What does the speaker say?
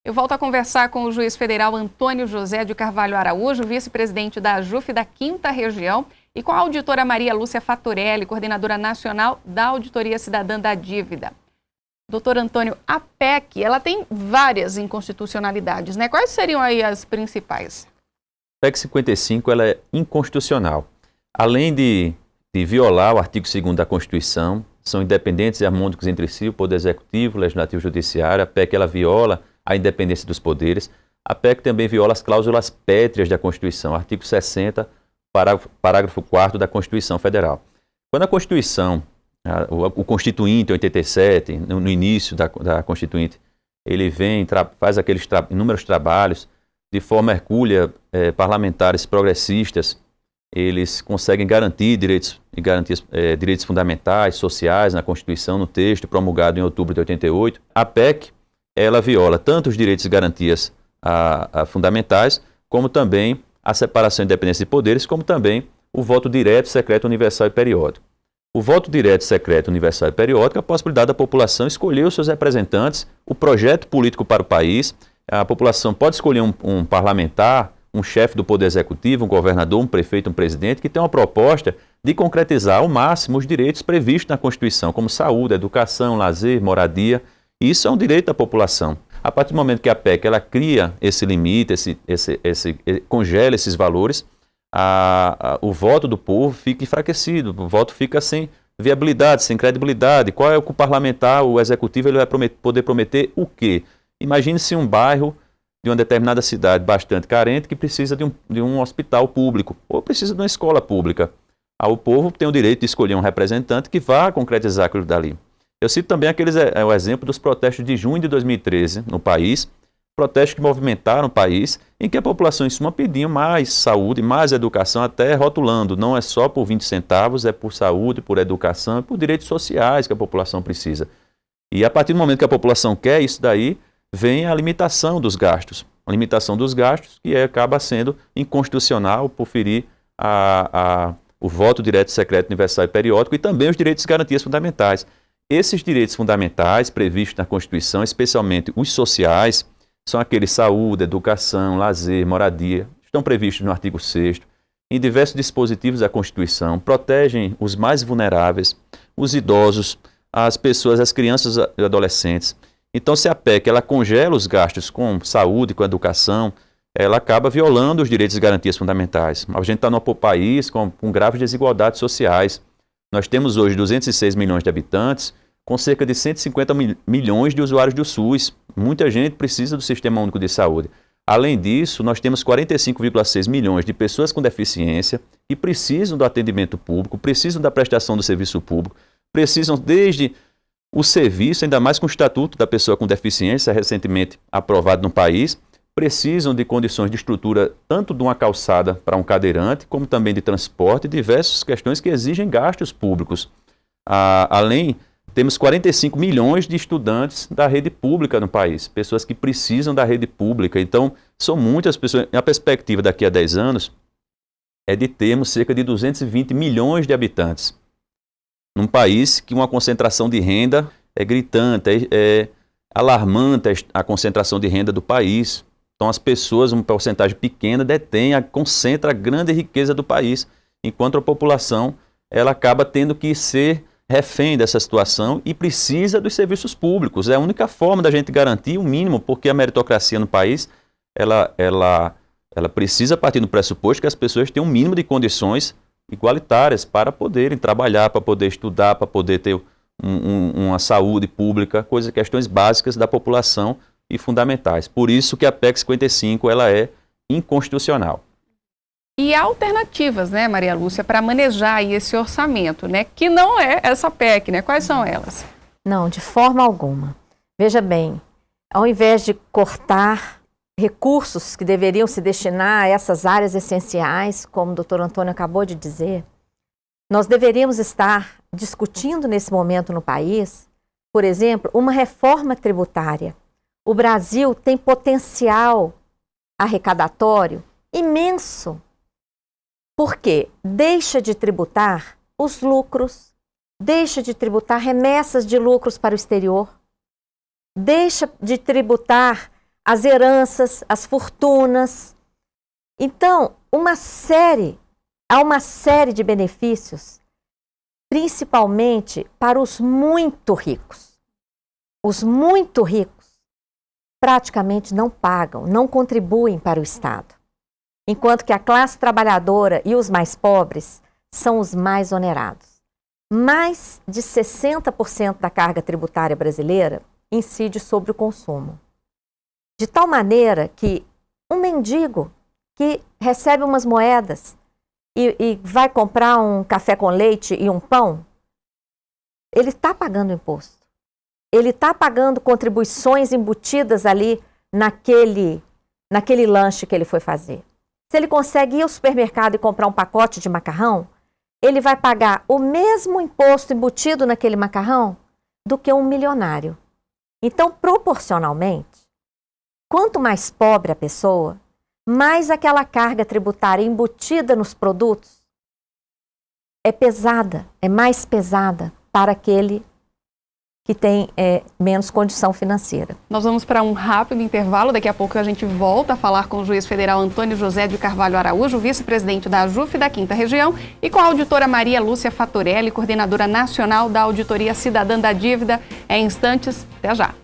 Eu volto a conversar com o juiz federal Antônio José de Carvalho Araújo, vice-presidente da AJUF da 5ª Região, e com a auditora Maria Lúcia Fatorelli, coordenadora nacional da Auditoria Cidadã da Dívida. Doutor Antônio, a PEC, ela tem várias inconstitucionalidades, né? Quais seriam aí as principais? A PEC 55 ela é inconstitucional. Além de violar o artigo 2º da Constituição, são independentes e harmônicos entre si, o Poder Executivo, Legislativo e Judiciário. A PEC ela viola a independência dos poderes. A PEC também viola as cláusulas pétreas da Constituição, artigo 60, parágrafo 4º da Constituição Federal. Quando a Constituição, o Constituinte, 87, no início da Constituinte, ele vem, faz aqueles inúmeros trabalhos, de forma hercúlea, parlamentares progressistas, eles conseguem garantir direitos fundamentais, sociais na Constituição, no texto promulgado em outubro de 88. A PEC, ela viola tanto os direitos e garantias fundamentais, como também a separação e independência de poderes, como também o voto direto, secreto, universal e periódico. O voto direto, secreto, universal e periódico é a possibilidade da população escolher os seus representantes, o projeto político para o país. A população pode escolher um parlamentar, um chefe do Poder Executivo, um governador, um prefeito, um presidente, que tem uma proposta de concretizar ao máximo os direitos previstos na Constituição, como saúde, educação, lazer, moradia. Isso é um direito da população. A partir do momento que a PEC ela cria esse limite, congela esses valores, o voto do povo fica enfraquecido, o voto fica sem viabilidade, sem credibilidade. Qual é o parlamentar, o executivo, ele vai poder prometer o quê? Imagine-se um bairro de uma determinada cidade bastante carente que precisa de um hospital público ou precisa de uma escola pública. O povo tem o direito de escolher um representante que vá concretizar aquilo dali. Eu cito também o exemplo dos protestos de junho de 2013 no país, protestos que movimentaram o país, em que a população, em suma, pediu mais saúde, mais educação, até rotulando, não é só por 20 centavos, é por saúde, por educação, por direitos sociais que a população precisa. E a partir do momento que a população quer isso daí, vem a limitação dos gastos. A limitação dos gastos que acaba sendo inconstitucional por ferir o voto direto, secreto, universal e periódico e também os direitos e garantias fundamentais. Esses direitos fundamentais previstos na Constituição, especialmente os sociais, são aqueles saúde, educação, lazer, moradia, estão previstos no artigo 6º, em diversos dispositivos da Constituição, protegem os mais vulneráveis, os idosos, as pessoas, as crianças e adolescentes. Então, se a PEC ela congela os gastos com saúde, com educação, ela acaba violando os direitos e garantias fundamentais. A gente está num país com graves desigualdades sociais. Nós temos hoje 206 milhões de habitantes, com cerca de 150 milhões de usuários do SUS. Muita gente precisa do Sistema Único de Saúde. Além disso, nós temos 45,6 milhões de pessoas com deficiência que precisam do atendimento público, precisam da prestação do serviço público, precisam desde o serviço, ainda mais com o Estatuto da Pessoa com Deficiência, recentemente aprovado no país, precisam de condições de estrutura, tanto de uma calçada para um cadeirante, como também de transporte, diversas questões que exigem gastos públicos. Temos 45 milhões de estudantes da rede pública no país, pessoas que precisam da rede pública. Então, são muitas pessoas. A perspectiva daqui a 10 anos é de termos cerca de 220 milhões de habitantes. Num país que uma concentração de renda é gritante, é alarmante a concentração de renda do país. Então, as pessoas, uma porcentagem pequena, concentra a grande riqueza do país, enquanto a população ela acaba tendo que ser refém dessa situação e precisa dos serviços públicos. É a única forma da gente garantir o mínimo, porque a meritocracia no país, ela precisa partir do pressuposto que as pessoas têm um mínimo de condições igualitárias para poderem trabalhar, para poder estudar, para poder ter uma saúde pública, questões básicas da população e fundamentais. Por isso que a PEC 55 ela é inconstitucional. E há alternativas, né, Maria Lúcia, para manejar aí esse orçamento, né, que não é essa PEC, né? Quais são elas? Não, de forma alguma. Veja bem, ao invés de cortar recursos que deveriam se destinar a essas áreas essenciais, como o doutor Antônio acabou de dizer, nós deveríamos estar discutindo nesse momento no país, por exemplo, uma reforma tributária. O Brasil tem potencial arrecadatório imenso. Porque deixa de tributar os lucros, deixa de tributar remessas de lucros para o exterior, deixa de tributar as heranças, as fortunas. Então, há uma série de benefícios, principalmente para os muito ricos. Os muito ricos praticamente não pagam, não contribuem para o Estado, enquanto que a classe trabalhadora e os mais pobres são os mais onerados. Mais de 60% da carga tributária brasileira incide sobre o consumo. De tal maneira que um mendigo que recebe umas moedas e vai comprar um café com leite e um pão, ele está pagando imposto. Ele está pagando contribuições embutidas ali naquele lanche que ele foi fazer. Se ele consegue ir ao supermercado e comprar um pacote de macarrão, ele vai pagar o mesmo imposto embutido naquele macarrão do que um milionário. Então, proporcionalmente, quanto mais pobre a pessoa, mais aquela carga tributária embutida nos produtos é pesada, é mais pesada para aquele que tem menos condição financeira. Nós vamos para um rápido intervalo, daqui a pouco a gente volta a falar com o juiz federal Antônio José de Carvalho Araújo, vice-presidente da AJUF da 5ª Região, e com a auditora Maria Lúcia Fatorelli, coordenadora nacional da Auditoria Cidadã da Dívida. Em instantes, até já.